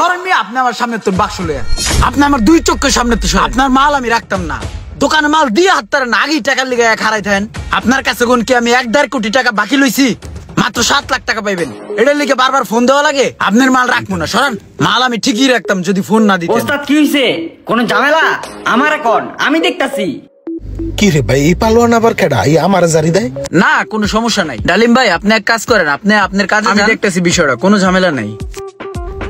ধরেন মি আপনি আমার সামনে তোর বাক্স লইয়া, আপনি আমার দুই চোখের সামনে তো আপনার মাল আমি রাখতাম না, দোকানে মাল দিয়ে হাত তার না, আগেই টাকার লিগে খারাই থাকেন। আপনার কাছে কোন কি আমি 1.5 কোটি টাকা বাকি লইছি? মাত্র 7 লাখ টাকা পাইবেন, এটার লিগে বারবার ফোন দেওয়া লাগে? আপনার মাল রাখবো না, সরান। মাল আমি ঠিকই রাখতাম যদি ফোন না দিতেন। ওস্তাদ কি হইছে? কোন ঝামেলা? আমার এখন আমি দেখতাছি। কি রে ভাই, এই পালোয়ান আবার কেডা? এই আমার জারি দেয় না, কোনো সমস্যা নাই। ডালিম ভাই আপনি এক কাজ করেন, আপনি আপনার কাজে আমি দেখতেছি বিষয়টা, কোনো ঝামেলা নাই।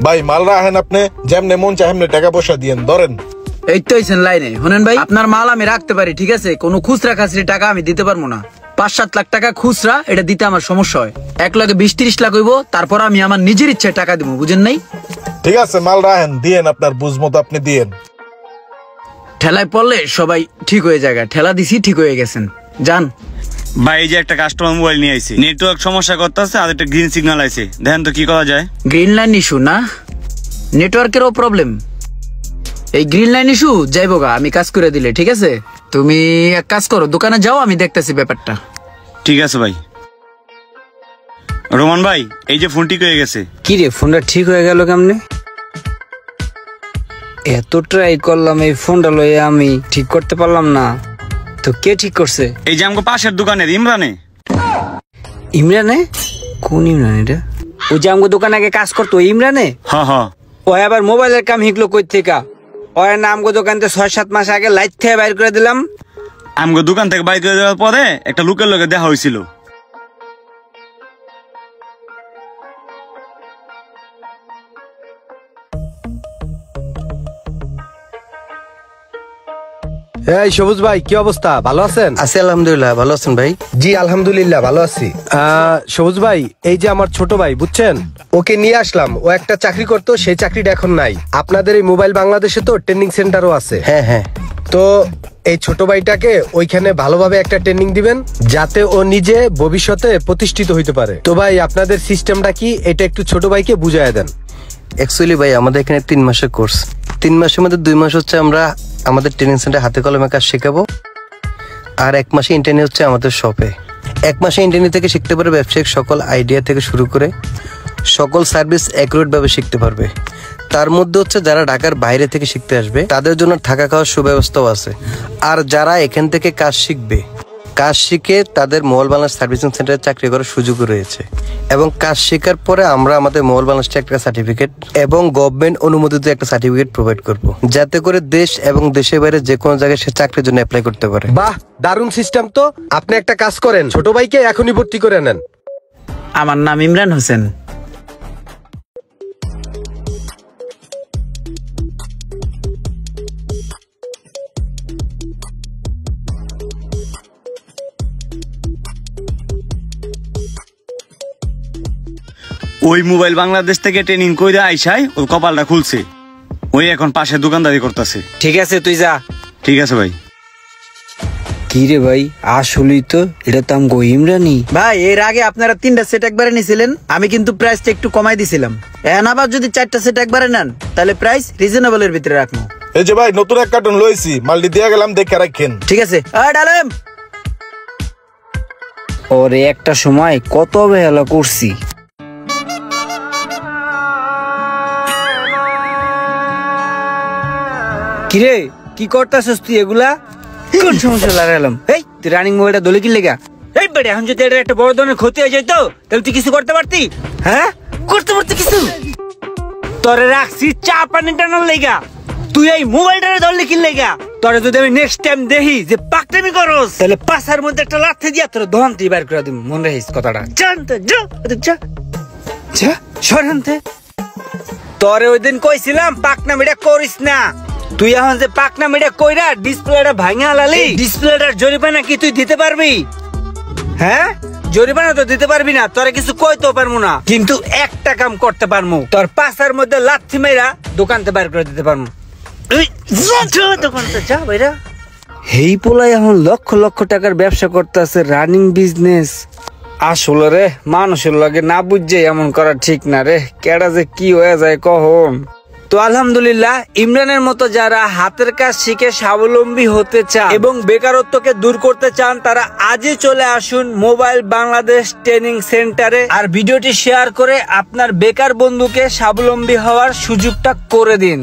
ভাই মাল রাখেন, আপনি যেমনে মন চায় এমনি টাকা পয়সা দিয়েন, ধরেন। এই তো হইছেন লাইনে। শুনেন ভাই, আপনার মাল আমি রাখতে পারি, ঠিক আছে, কোনো খুচরা খাসরি টাকা আমি দিতে পারবো না। 5-7 লাখ টাকা খুচরা, এটা দিতে আমার সমস্যা হয়। 1 লাখে 20-30 লাখ হইব, তারপর আমি আমার নিজের ইচ্ছায় টাকা দিব, বুঝেন নাই? ঠিক আছে, মাল রাখেন, দিয়েন, আপনার বুঝ মতো আপনি দিয়েন। ঠেলায় পড়লে সবাই ঠিক হয়ে যায়, ঠেলা দিছি, ঠিক হয়ে গেছেন, যান। ভাই এই যে একটা কাস্টমার মোবাইল নিয়ে আইছে, নেটওয়ার্ক সমস্যা করতেছে, আর একটা গ্রিন সিগন্যাল আইছে, দেখেন তো কি করা যায়। গ্রিন লাইন ইস্যু না, নেটওয়ার্কেরও প্রবলেম। এই গ্রিন লাইন ইস্যু যাইবো গা, আমি কাজ করে দিলে, ঠিক আছে? তুমি এক কাজ করো, দোকানে যাও, আমি দেখতেছি ব্যাপারটা। ঠিক আছে ভাই। রোমান ভাই এই যে ফোন ঠিক হয়ে গেছে। কি রে, ফোনটা ঠিক হয়ে গেল কেমনে? এত ট্রাই করলাম এই ফোনটা লয়ে, আমি ঠিক করতে পারলাম না। তো কে ঠিক করছে? এই যে আমাকে পাশের দোকানের ইমরানে। ইমরানে? কোন ইমরান এটা? ওই যে আমাকে দোকানে আগে কাজ করতো ইমরানে? হ্যাঁ হ্যাঁ। ও আবার মোবাইলের কাম শিখলো কই থেকে? ওর নাম গো দোকানতে 6-7 মাস আগে লাইট থেকে বাইর করে দিলাম। আমাকে দোকান থেকে বাইর করে দেওয়ার পরে একটা লোকের লগে দেখা হয়েছিল। এই সবুজ ভাই, কি অবস্থা? ভালো আছেন? আছি আলহামদুলিল্লাহ, ভালো আছেন ভাই? জি আলহামদুলিল্লাহ ভালো আছি। সবুজ ভাই, এই যে আমার ছোট ভাই, বুঝছেন, ওকে নিয়ে আসলাম। ও একটা চাকরি করতো, সেই চাকরিটা এখন নাই। আপনাদের এই মোবাইল বাংলাদেশে তো ট্রেনিং সেন্টারও আছে। হ্যাঁ হ্যাঁ। তো এই ছোট ভাইটাকে ওইখানে ভালোভাবে একটা ট্রেনিং দিবেন, যাতে ও নিজে ভবিষ্যতে প্রতিষ্ঠিত হইতে পারে। তো ভাই আপনাদের সিস্টেমটা কি, এটা একটু ছোট ভাইকে বুঝাইয়া দেন। অ্যাকচুয়ালি ভাই আমাদের এখানে 3 মাসের কোর্স। 3 মাসের মধ্যে 2 মাস হচ্ছে আমরা আমাদের ট্রেনিং সেন্টারে হাতে কলমে কাজ শেখাবো, আর 1 মাসে ইন্টার্নি হচ্ছে আমাদের শপে। 1 মাসে ইন্টার্নি থেকে শিখতে পারবে ব্যবসায়িক সকল আইডিয়া থেকে শুরু করে সকল সার্ভিস অ্যাকুরেট ভাবে শিখতে পারবে। তার মধ্যে হচ্ছে যারা ঢাকার বাইরে থেকে শিখতে আসবে তাদের জন্য থাকা খাওয়ার সুব্যবস্থাও আছে। আর যারা এখান থেকে কাজ শিখবে, কাজ শিখে তাদের মোবাইল বাংলাদেশ সার্ভিসিং সেন্টারে চাকরি করার সুযোগ রয়েছে। এবং কাজ শেখার পরে আমরা আমাদের মোবাইল বাংলাদেশে একটা সার্টিফিকেট এবং গভর্নমেন্ট অনুমোদিত একটা সার্টিফিকেট প্রোভাইড করব, যাতে করে দেশ এবং দেশের বাইরে যে কোনো জায়গায় সে চাকরির জন্য অ্যাপ্লাই করতে পারে। বাহ, দারুণ সিস্টেম তো। আপনি একটা কাজ করেন, ছোট ভাইকে এখনই ভর্তি করে নেন। আমার নাম ইমরান হোসেন। ওই মোবাইল বাংলাদেশ থেকে ট্রেনিং কইরা আইসাই ওর কপালটা খুলছে, ওই এখন পাশে দোকানদারি করতেছে। ঠিক আছে, তুই যা। ঠিক আছে ভাই। কি রে ভাই, আসলেই তো এটা তো আমগো ইমরানি। ভাই এর আগে আপনারা 3টা সেট একবারে নিছিলেন, আমি কিন্তু প্রাইসটা একটু কমাই দিছিলাম। এখন আবার যদি 4টা সেট একবারে নেন, তাহলে প্রাইস রিজনেবলের ভিতরে রাখবো। এই যে ভাই নতুন 1 কার্টন লইছি, মালটি দিয়ে গেলাম, দেখে রাখেন। ঠিক আছে। ডালেম, ওরে একটা সময় কত অবহেলা করছি। কিরে কি করতেছিস তুই এগুলা? কোন সমস্যা লাগালাম? এই তুই রানিং মোবাইলটা দলে কি লেগা? এই বেড়ে এখন যদি এটা একটা বড় ধরনের ক্ষতি হয়ে যেত, তাহলে তুই কিছু করতে পারতি? হ্যাঁ, করতে পারতি কিছু? তোরে রাখছি চা পানি টানার লেগা, তুই এই মোবাইলটারে ধরলে কি লেগা? তোরে যদি আমি নেক্সট টাইম দেখি যে পাকটামি করস, তাহলে পাশার মধ্যে একটা লাথি দিয়া তোর দহনতি বাইর করে দিব। মনে রাখিস কথাটা। জানতে যা যা যা সরান্তে। তোরে ওই দিন কইছিলাম পাকনামিটা করিস না। তুই এখন যে পাকনামিটা কইরা ডিসপ্লেটা ভাঙা লালি, ডিসপ্লেটার জরিমানা কি তুই দিতে পারবি? হ্যাঁ, জরিমানা তো দিতে পারবি না, তোরে কিছু কইতেও পারবো না, কিন্তু একটা কাম করতে পারবো, তোর পাশার মধ্যে লাথি মেরা দোকানতে বাইর করে দিতে পারবো। দোকানতে যা বাইরা। হেই পোলাই এখন লক্ষ লক্ষ টাকার ব্যবসা করতেছে, রানিং বিজনেস। আসলে রে, মানুষের লগে না বুঝছে এমন করা ঠিক না রে। কেডা যে কি হয়ে যায় কখন। তো আলহামদুলিল্লাহ, ইমরানের মতো যারা হাতের কাজ শিখে স্বাবলম্বী হতে চান এবং বেকারত্বকে দূর করতে চান, তারা আজই চলে আসুন মোবাইল বাংলাদেশ ট্রেনিং সেন্টারে। আর ভিডিওটি শেয়ার করে আপনার বেকার বন্ধুকে স্বাবলম্বী হওয়ার সুযোগটা করে দিন।